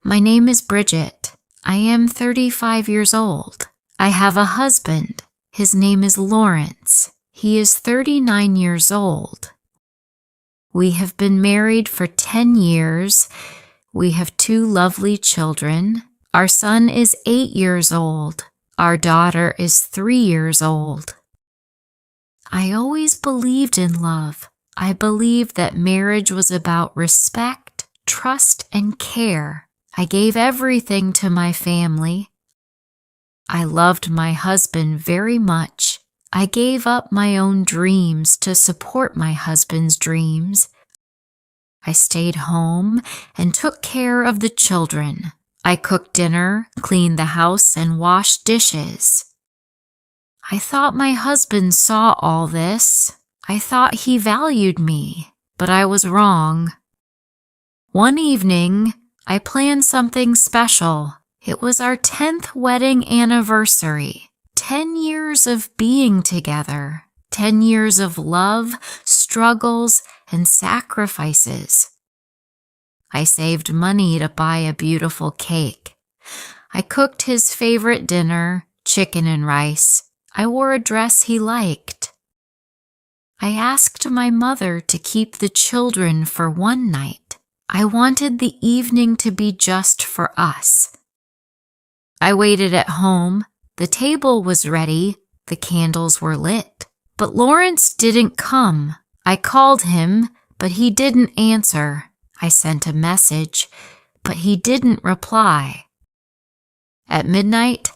My name is Bridget. I am 35 years old. I have a husband. His name is Laurence. He is 39 years old. We have been married for 10 years. We have 2 lovely children. Our son is 8 years old. Our daughter is 3 years old. I always believed in love. I believed that marriage was about respect, trust, and care. I gave everything to my family. I loved my husband very much. I gave up my own dreams to support my husband's dreams. I stayed home and took care of the children. I cooked dinner, cleaned the house, and washed dishes. I thought my husband saw all this. I thought he valued me, but I was wrong. One evening, I planned something special. It was our 10th wedding anniversary. 10 years of being together. 10 years of love, struggles, and sacrifices. I saved money to buy a beautiful cake. I cooked his favorite dinner, chicken and rice. I wore a dress he liked. I asked my mother to keep the children for one night. I wanted the evening to be just for us. I waited at home. The table was ready. The candles were lit. But Laurence didn't come. I called him, but he didn't answer. I sent a message, but he didn't reply. At midnight,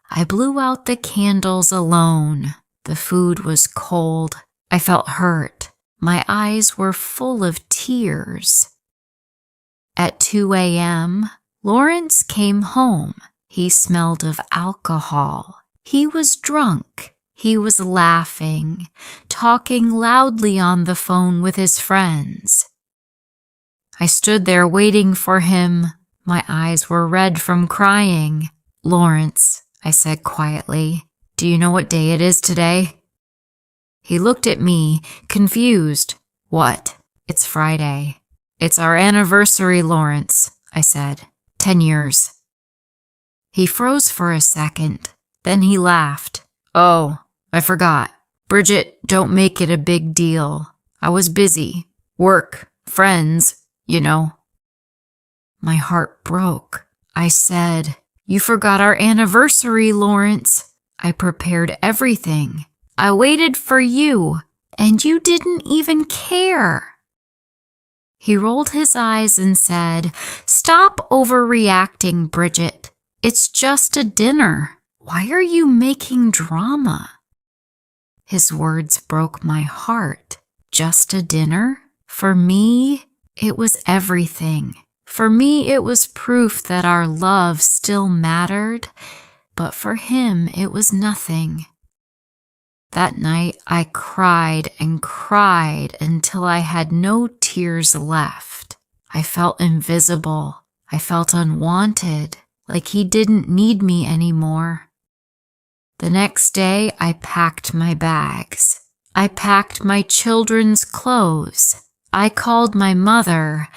I blew out the candles alone. The food was cold. I felt hurt. My eyes were full of tears. At 2 a.m., Laurence came home. He smelled of alcohol. He was drunk. He was laughing, talking loudly on the phone with his friends. I stood there waiting for him. My eyes were red from crying. "Laurence," I said quietly, "do you know what day it is today?" He looked at me, confused. "What?" "It's Friday." "It's our anniversary, Laurence," I said. 10 years. He froze for a second. Then he laughed. "Oh, I forgot. Bridget, don't make it a big deal. I was busy. Work, friends, you know." My heart broke. I said, "You forgot our anniversary, Laurence. I prepared everything. I waited for you, and you didn't even care." He rolled his eyes and said, "Stop overreacting, Bridget. It's just a dinner. Why are you making drama?" His words broke my heart. Just a dinner? For me, it was everything. For me, it was proof that our love still mattered, but for him, it was nothing. That night, I cried and cried until I had no tears left. I felt invisible. I felt unwanted, like he didn't need me anymore. The next day, I packed my bags. I packed my children's clothes. I called my mother.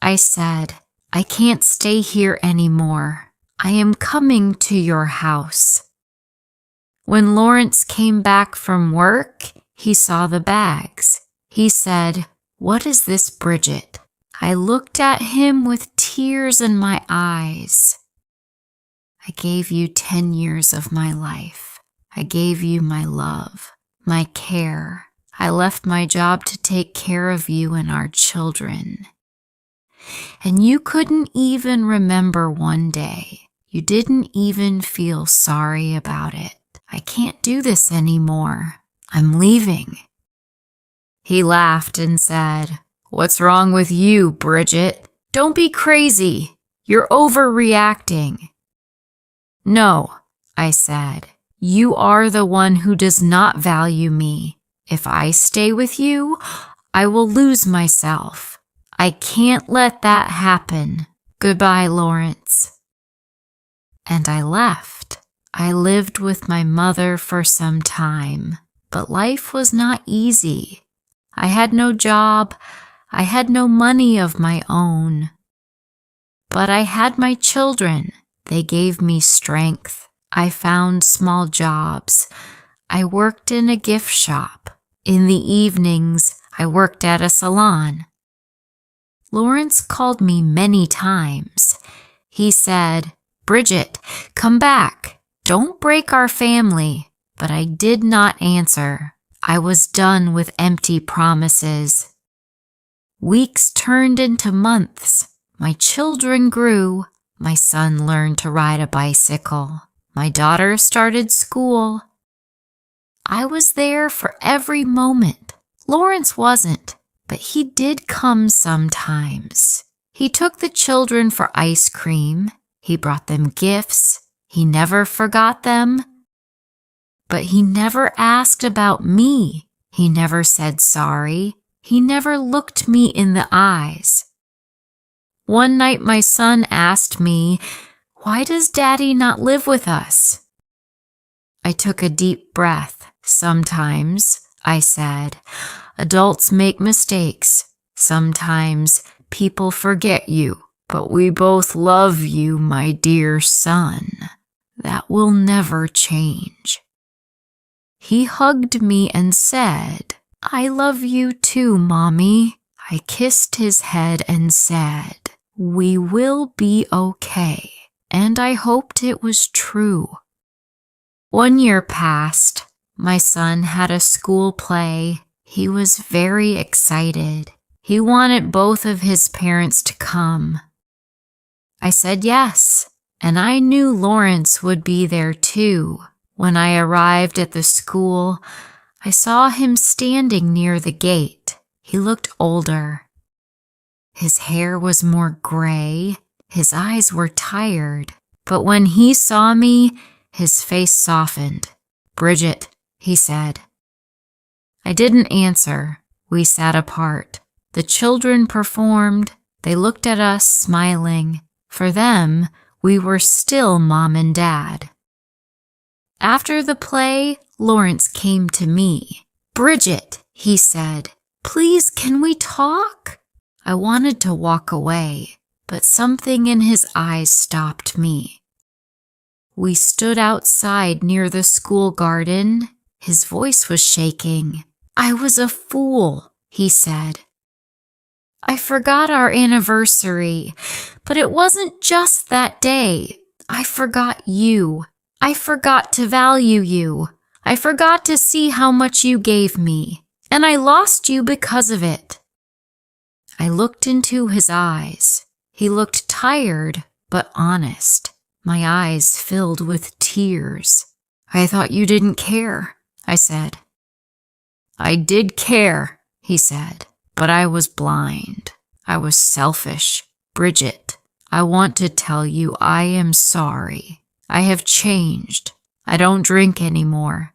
I said, "I can't stay here anymore. I am coming to your house." When Laurence came back from work, he saw the bags. He said, "What is this, Bridget?" I looked at him with tears in my eyes. "I gave you 10 years of my life. I gave you my love, my care. I left my job to take care of you and our children. And you couldn't even remember one day. You didn't even feel sorry about it. I can't do this anymore. I'm leaving." He laughed and said, "What's wrong with you, Bridget? Don't be crazy. You're overreacting." "No," I said. "You are the one who does not value me. If I stay with you, I will lose myself. I can't let that happen. Goodbye, Laurence." And I left. I lived with my mother for some time, but life was not easy. I had no job. I had no money of my own. But I had my children. They gave me strength. I found small jobs. I worked in a gift shop. In the evenings, I worked at a salon. Laurence called me many times. He said, "Bridget, come back. Don't break our family." But I did not answer. I was done with empty promises. Weeks turned into months. My children grew. My son learned to ride a bicycle. My daughter started school. I was there for every moment. Laurence wasn't, but he did come sometimes. He took the children for ice cream. He brought them gifts. He never forgot them. But he never asked about me. He never said sorry. He never looked me in the eyes. One night my son asked me, "Why does Daddy not live with us?" I took a deep breath. "Sometimes," I said, "adults make mistakes. Sometimes people forget you, but we both love you, my dear son. That will never change." He hugged me and said, "I love you too, Mommy." I kissed his head and said, "We will be okay." And I hoped it was true. 1 year passed. My son had a school play. He was very excited. He wanted both of his parents to come. I said yes, and I knew Laurence would be there too. When I arrived at the school, I saw him standing near the gate. He looked older. His hair was more gray. His eyes were tired. But when he saw me, his face softened. "Bridget," he said. I didn't answer. We sat apart. The children performed. They looked at us, smiling. For them, we were still Mom and Dad. After the play, Laurence came to me. "Bridget," he said, "please, can we talk?" I wanted to walk away, but something in his eyes stopped me. We stood outside near the school garden. His voice was shaking. "I was a fool," he said. "I forgot our anniversary, but it wasn't just that day. I forgot you. I forgot to value you. I forgot to see how much you gave me, and I lost you because of it." I looked into his eyes. He looked tired, but honest. My eyes filled with tears. "I thought you didn't care," I said. "I did care," he said, "but I was blind. I was selfish. Bridget, I want to tell you I am sorry. I have changed. I don't drink anymore.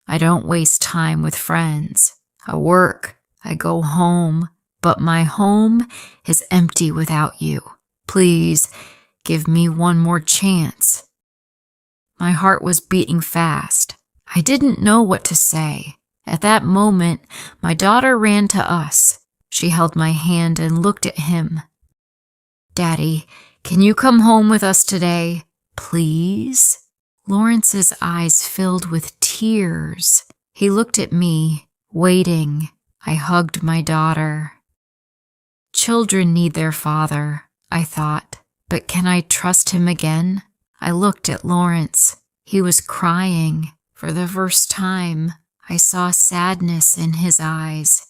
I don't waste time with friends. I work. I go home. But my home is empty without you. Please, give me one more chance." My heart was beating fast. I didn't know what to say. At that moment, my daughter ran to us. She held my hand and looked at him. "Daddy, can you come home with us today? Please?" Laurence's eyes filled with tears. He looked at me, waiting. I hugged my daughter. Children need their father, I thought, but can I trust him again? I looked at Laurence. He was crying. For the first time, I saw sadness in his eyes.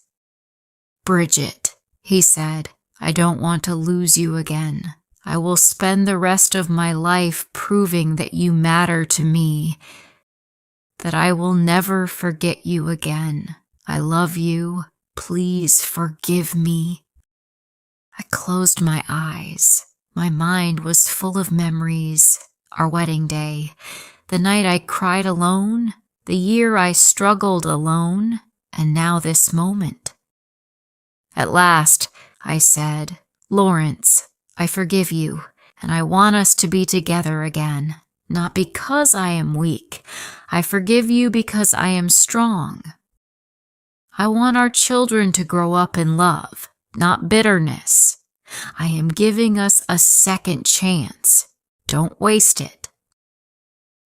"Bridget," he said, "I don't want to lose you again. I will spend the rest of my life proving that you matter to me, that I will never forget you again. I love you. Please forgive me." I closed my eyes. My mind was full of memories. Our wedding day, the night I cried alone, the year I struggled alone, and now this moment. At last, I said, "Laurence, I forgive you, and I want us to be together again. Not because I am weak. I forgive you because I am strong. I want our children to grow up in love, not bitterness. I am giving us a second chance. Don't waste it.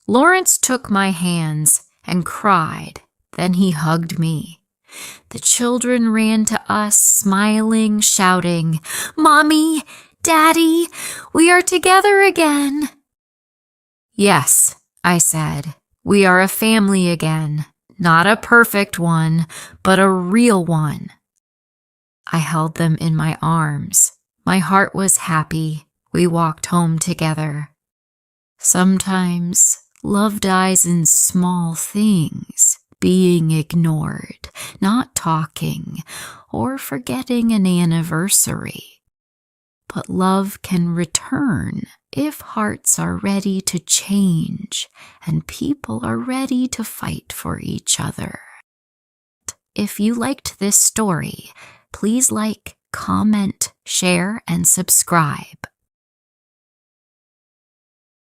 Laurence took my hands and cried. Then he hugged me. The children ran to us, smiling, shouting, "Mommy, Daddy, we are together again." "Yes," I said, "we are a family again. Not a perfect one, but a real one." I held them in my arms. My heart was happy. We walked home together. Sometimes love dies in small things, being ignored, not talking, or forgetting an anniversary. But love can return if hearts are ready to change and people are ready to fight for each other. If you liked this story, please like, comment, share, and subscribe.